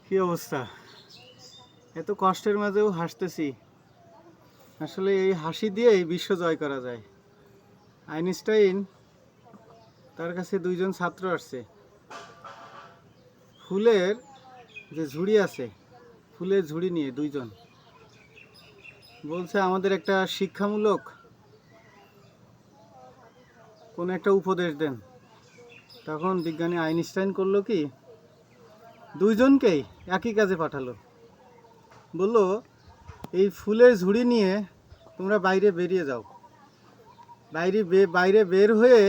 কি অবস্থা? এত কষ্টের মাঝেও হাসতেছি। আসলে এই হাসি দিয়েই বিশ্ব জয় করা যায়। আইনস্টাইন, তার কাছে দুইজন ছাত্র আসছে। ফুলের যে ঝুড়ি আছে, ফুলের ঝুড়ি নিয়ে দুইজন বলছে আমাদের একটা শিক্ষামূলক কোন একটা উপদেশ দেন। তখন বিজ্ঞানী আইনস্টাইন করলো কি, দুইজনকেই একই কাজে পাঠালো। বলল, এই ফুলের ঝুড়ি নিয়ে তোমরা বাইরে বেরিয়ে যাও। বাইরে বের হয়ে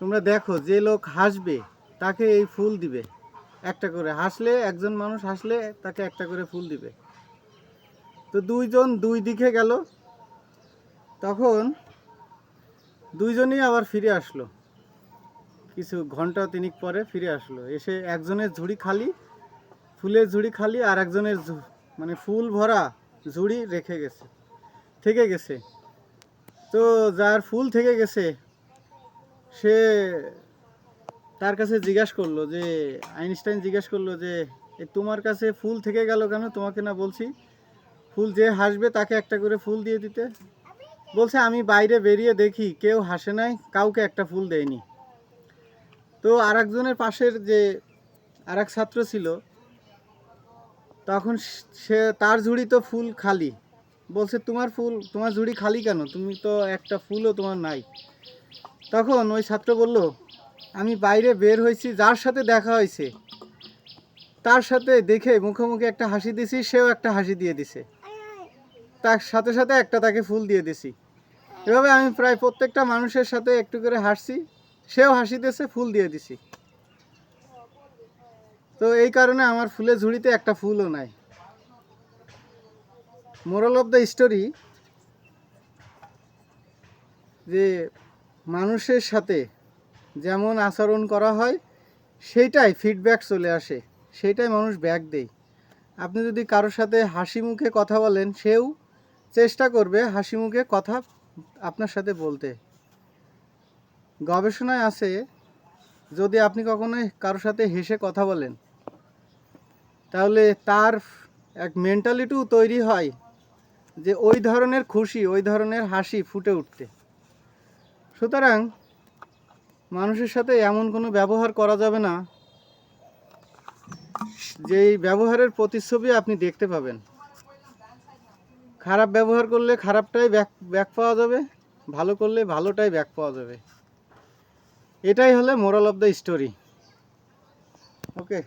তোমরা দেখো যে লোক হাসবে তাকে এই ফুল দিবে একটা করে। হাসলে, একজন মানুষ হাসলে তাকে একটা করে ফুল দিবে। তো দুইজন দুই দিকে গেল। তখন দুইজনই আবার ফিরে আসলো। কিছু ঘন্টা তিনিক পরে ফিরে আসলো। এসে একজনের ঝুড়ি খালি, ফুলের ঝুড়ি খালি, আর একজনের মানে ফুল ভরা ঝুড়ি থেকে গেছে। তো যার ফুল থেকে গেছে সে তার কাছে জিজ্ঞাসা করলো যে, আইনস্টাইন জিজ্ঞাসা করলো যে তোমার কাছে ফুল থেকে গেল কেন? তোমাকে না বলছি ফুল যে হাসবে তাকে একটা করে ফুল দিয়ে দিতে? বলছে, আমি বাইরে বেরিয়ে দেখি কেউ হাসে নাই, কাউকে একটা ফুল দেয়নি। তো আরেকজনের পাশের যে আরেক ছাত্র ছিল, তখন সে তার ঝুড়ি তো ফুল খালি। বলছে, তোমার ঝুড়ি খালি কেন? তুমি তো একটা ফুলও তোমার নাই। তখন ওই ছাত্র বলল, আমি বাইরে বের হয়েছি, যার সাথে দেখা হয়েছে তার সাথে দেখে মুখোমুখি একটা হাসি দিছি, সেও একটা হাসি দিয়ে দিছে, তার সাথে সাথে একটা তাকে ফুল দিয়ে দিছি। এভাবে আমি প্রায় প্রত্যেকটা মানুষের সাথে একটু করে হাসছি, সেও হাসি দিয়েছে, ফুল দিয়ে দিছি। তো এই কারণে আমার ফুলের ঝুড়িতে একটা ফুলও নাই। মোরাল অফ দ্য স্টোরি, যে মানুষের সাথে যেমন আচরণ করা হয় সেইটাই ফিডব্যাক চলে আসে, সেইটাই মানুষ ব্যাক দেয়। আপনি যদি কারোর সাথে হাসি মুখে কথা বলেন, সেও চেষ্টা করবে হাসি মুখে কথা আপনার সাথে বলতে। গবেষণায় আছে, যদি আপনি কখনোই কারোর সাথে হেসে কথা বলেন, তাহলে তার এক মেন্টালিটিও তৈরি হয় যে ওই ধরনের খুশি, ওই ধরনের হাসি ফুটে উঠতে। সুতরাং মানুষের সাথে এমন কোনো ব্যবহার করা যাবে না যেই ব্যবহারের প্রতিচ্ছবি আপনি দেখতে পাবেন। খারাপ ব্যবহার করলে খারাপটাই ব্যাক পাওয়া যাবে, ভালো করলে ভালোটাই ব্যাক পাওয়া যাবে। এটাই হলো moral of the story. Okay.